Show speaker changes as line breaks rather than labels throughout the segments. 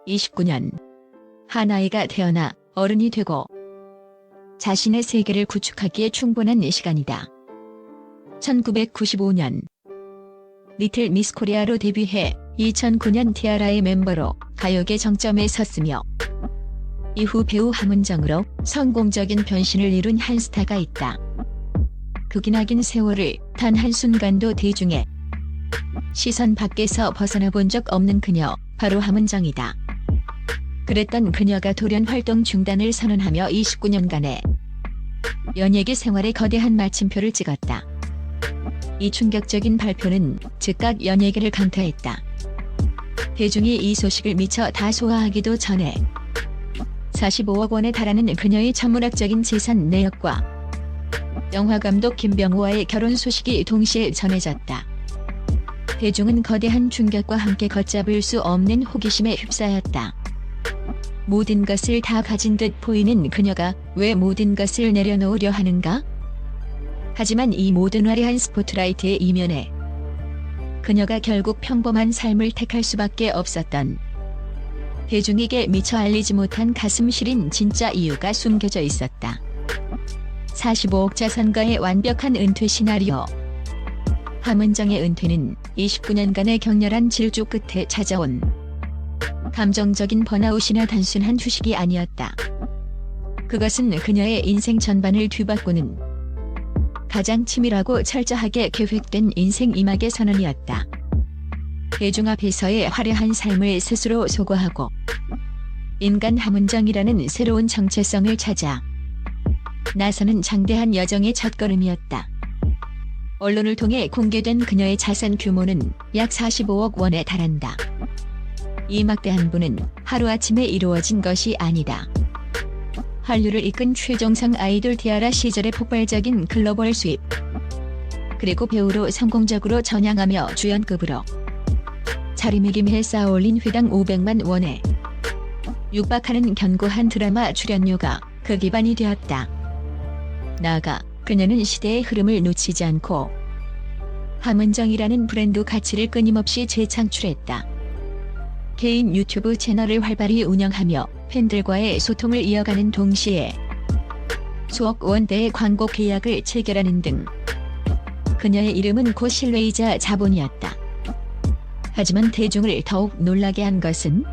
29년 한 아이가 태어나 어른이 되고 자신의 세계를 구축하기에 충분한 시간이다. 1995년 리틀 미스 코리아로 데뷔해 2009년 티아라의 멤버로 가요계 정점에 섰으며 이후 배우 함은정으로 성공적인 변신을 이룬 한 스타가 있다. 그 기나긴 세월을 단 한순간도 대중의 시선 밖에서 벗어나 본 적 없는 그녀, 바로 함은정이다. 그랬던 그녀가 돌연 활동 중단을 선언하며 29년간의 연예계 생활에 거대한 마침표를 찍었다. 이 충격적인 발표는 즉각 연예계를 강타했다. 대중이 이 소식을 미처 다 소화하기도 전에 45억 원에 달하는 그녀의 천문학적인 재산 내역과 영화감독 김병호와의 결혼 소식이 동시에 전해졌다. 대중은 거대한 충격과 함께 걷잡을 수 없는 호기심에 휩싸였다. 모든 것을 다 가진 듯 보이는 그녀가 왜 모든 것을 내려놓으려 하는가? 하지만 이 모든 화려한 스포트라이트의 이면에 그녀가 결국 평범한 삶을 택할 수밖에 없었던, 대중에게 미처 알리지 못한 가슴 시린 진짜 이유가 숨겨져 있었다. 45억 자산가의 완벽한 은퇴 시나리오. 함은정의 은퇴는 29년간의 격렬한 질주 끝에 찾아온 감정적인 번아웃이나 단순한 휴식이 아니었다. 그것은 그녀의 인생 전반을 뒤바꾸는 가장 치밀하고 철저하게 계획된 인생 이막의 선언이었다. 대중 앞에서의 화려한 삶을 스스로 소거하고 인간 함은정이라는 새로운 정체성을 찾아 나서는 장대한 여정의 첫걸음이었다. 언론을 통해 공개된 그녀의 자산 규모는 약 45억 원에 달한다. 이 막대한 부는 하루아침에 이루어진 것이 아니다. 한류를 이끈 최정상 아이돌 티아라 시절의 폭발적인 글로벌 수입, 그리고 배우로 성공적으로 전향하며 주연급으로 자리매김해 쌓아올린 회당 500만 원에 육박하는 견고한 드라마 출연료가 그 기반이 되었다. 나아가 그녀는 시대의 흐름을 놓치지 않고 함은정이라는 브랜드 가치를 끊임없이 재창출했다. 개인 유튜브 채널을 활발히 운영하며 팬들과의 소통을 이어가는 동시에 수억 원대의 광고 계약을 체결하는 등 그녀의 이름은 곧 신뢰이자 자본이었다. 하지만 대중을 더욱 놀라게 한 것은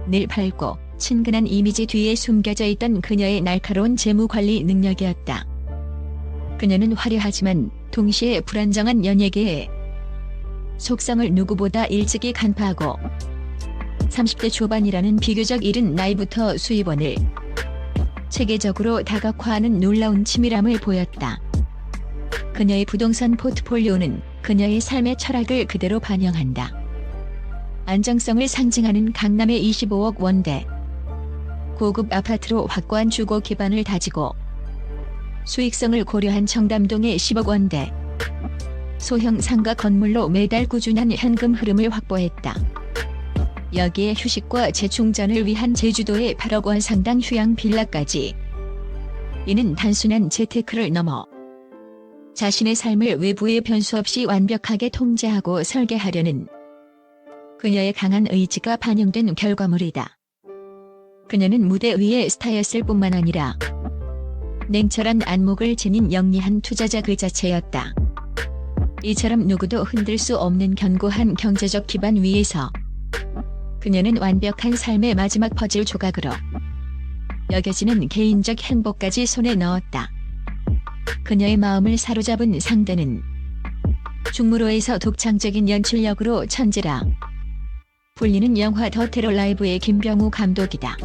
늘 밝고 친근한 이미지 뒤에 숨겨져 있던 그녀의 날카로운 재무관리 능력이었다. 그녀는 화려하지만 동시에 불안정한 연예계의 속성을 누구보다 일찍이 간파하고 30대 초반이라는 비교적 이른 나이부터 수입원을 체계적으로 다각화하는 놀라운 치밀함을 보였다. 그녀의 부동산 포트폴리오는 그녀의 삶의 철학을 그대로 반영한다. 안정성을 상징하는 강남의 25억 원대 고급 아파트로 확고한 주거 기반을 다지고, 수익성을 고려한 청담동의 10억 원대 소형 상가 건물로 매달 꾸준한 현금 흐름을 확보했다. 여기에 휴식과 재충전을 위한 제주도의 8억 원 상당 휴양 빌라까지. 이는 단순한 재테크를 넘어 자신의 삶을 외부의 변수 없이 완벽하게 통제하고 설계하려는 그녀의 강한 의지가 반영된 결과물이다. 그녀는 무대 위의 스타였을 뿐만 아니라 냉철한 안목을 지닌 영리한 투자자 그 자체였다. 이처럼 누구도 흔들 수 없는 견고한 경제적 기반 위에서 그녀는 완벽한 삶의 마지막 퍼즐 조각으로 여겨지는 개인적 행복까지 손에 넣었다. 그녀의 마음을 사로잡은 상대는 중무로에서 독창적인 연출력으로 천재라 불리는 영화 더 테러 라이브의 김병호 감독이다.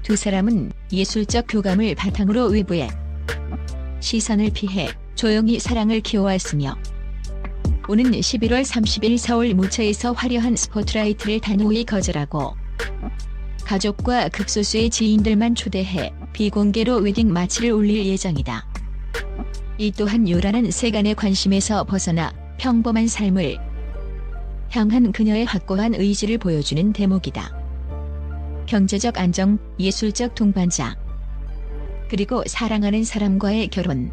두 사람은 예술적 교감을 바탕으로 외부의 시선을 피해 조용히 사랑을 키워왔으며 오는 11월 30일 서울 모처에서 화려한 스포트라이트를 단호히 거절하고 가족과 극소수의 지인들만 초대해 비공개로 웨딩 마치를 올릴 예정이다. 이 또한 요란한 세간의 관심에서 벗어나 평범한 삶을 향한 그녀의 확고한 의지를 보여주는 대목이다. 경제적 안정, 예술적 동반자, 그리고 사랑하는 사람과의 결혼.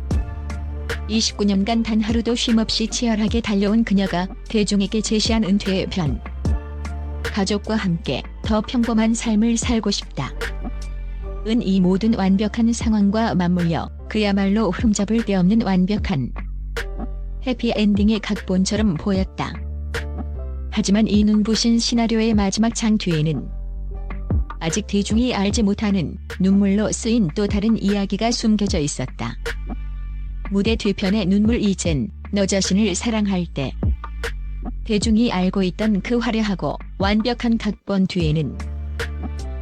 29년간 단 하루도 쉼없이 치열하게 달려온 그녀가 대중에게 제시한 은퇴의 편. 가족과 함께 더 평범한 삶을 살고 싶다. 은 이 모든 완벽한 상황과 맞물려 그야말로 흠잡을 데 없는 완벽한 해피엔딩의 각본처럼 보였다. 하지만 이 눈부신 시나리오의 마지막 장 뒤에는 아직 대중이 알지 못하는 눈물로 쓰인 또 다른 이야기가 숨겨져 있었다. 무대 뒤편의 눈물 이젠 너 자신을 사랑할 때. 대중이 알고 있던 그 화려하고 완벽한 각본 뒤에는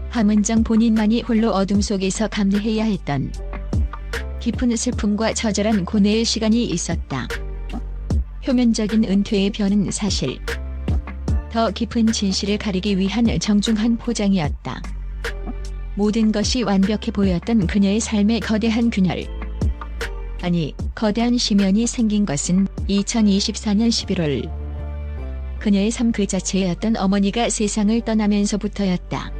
함은정 본인만이 홀로 어둠 속에서 감내해야 했던 깊은 슬픔과 처절한 고뇌의 시간이 있었다. 표면적인 은퇴의 변은 사실 더 깊은 진실을 가리기 위한 정중한 포장이었다. 모든 것이 완벽해 보였던 그녀의 삶의 거대한 균열. 아니, 거대한 심연이 생긴 것은 2024년 11월. 그녀의 삶 그 자체였던 어머니가 세상을 떠나면서부터였다.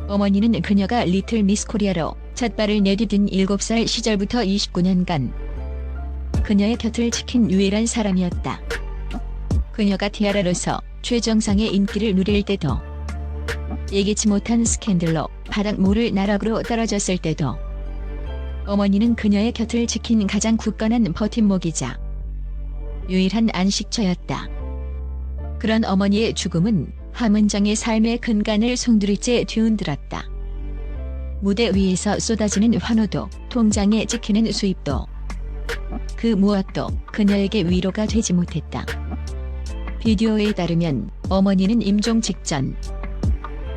어머니는 그녀가 리틀 미스 코리아로 첫 발을 내디딘 7살 시절부터 29년간 그녀의 곁을 지킨 유일한 사람이었다. 그녀가 티아라로서 최정상의 인기를 누릴 때도, 예기치 못한 스캔들로 바닥모를 나락으로 떨어졌을 때도 어머니는 그녀의 곁을 지킨 가장 굳건한 버팀목이자 유일한 안식처였다. 그런 어머니의 죽음은 함은정의 삶의 근간을 송두리째 뒤흔들었다. 무대 위에서 쏟아지는 환호도, 통장에 찍히는 수입도, 그 무엇도 그녀에게 위로가 되지 못했다. 비디오에 따르면 어머니는 임종 직전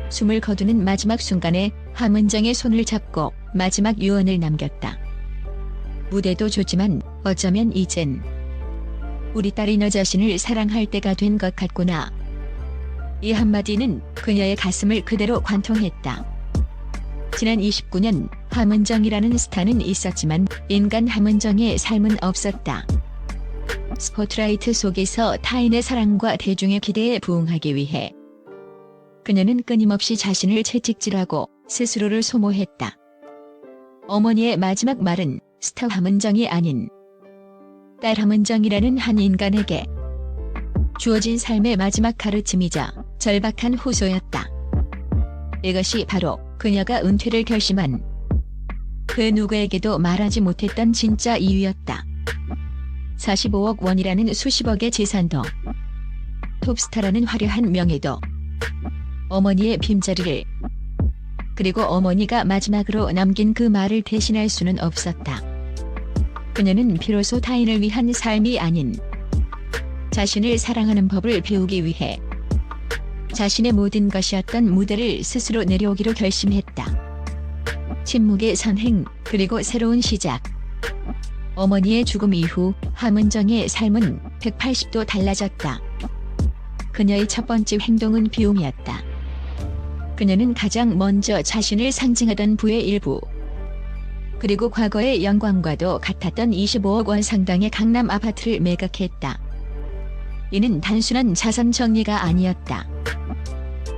숨을 거두는 마지막 순간에 함은정의 손을 잡고 마지막 유언을 남겼다. 무대도 좋지만 어쩌면 이젠 우리 딸이 너 자신을 사랑할 때가 된 것 같구나. 이 한마디는 그녀의 가슴을 그대로 관통했다. 지난 29년 함은정이라는 스타는 있었지만 인간 함은정의 삶은 없었다. 스포트라이트 속에서 타인의 사랑과 대중의 기대에 부응하기 위해 그녀는 끊임없이 자신을 채찍질하고 스스로를 소모했다. 어머니의 마지막 말은 스타 함은정이 아닌 딸 함은정이라는 한 인간에게 주어진 삶의 마지막 가르침이자 절박한 호소였다. 이것이 바로 그녀가 은퇴를 결심한 그 누구에게도 말하지 못했던 진짜 이유였다. 45억 원이라는 수십억의 재산도, 톱스타라는 화려한 명예도, 어머니의 빈자리를, 그리고 어머니가 마지막으로 남긴 그 말을 대신할 수는 없었다. 그녀는 비로소 타인을 위한 삶이 아닌 자신을 사랑하는 법을 배우기 위해 자신의 모든 것이었던 무대를 스스로 내려오기로 결심했다. 침묵의 선행, 그리고 새로운 시작. 어머니의 죽음 이후 함은정의 삶은 180도 달라졌다. 그녀의 첫 번째 행동은 비움이었다. 그녀는 가장 먼저 자신을 상징하던 부의 일부, 그리고 과거의 영광과도 같았던 25억 원 상당의 강남 아파트를 매각했다. 이는 단순한 자산 정리가 아니었다.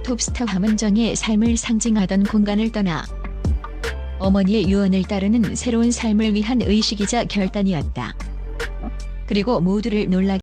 톱스타 함은정의 삶을 상징하던 공간을 떠나 어머니의 유언을 따르는 새로운 삶을 위한 의식이자 결단이었다. 그리고 모두를 놀라게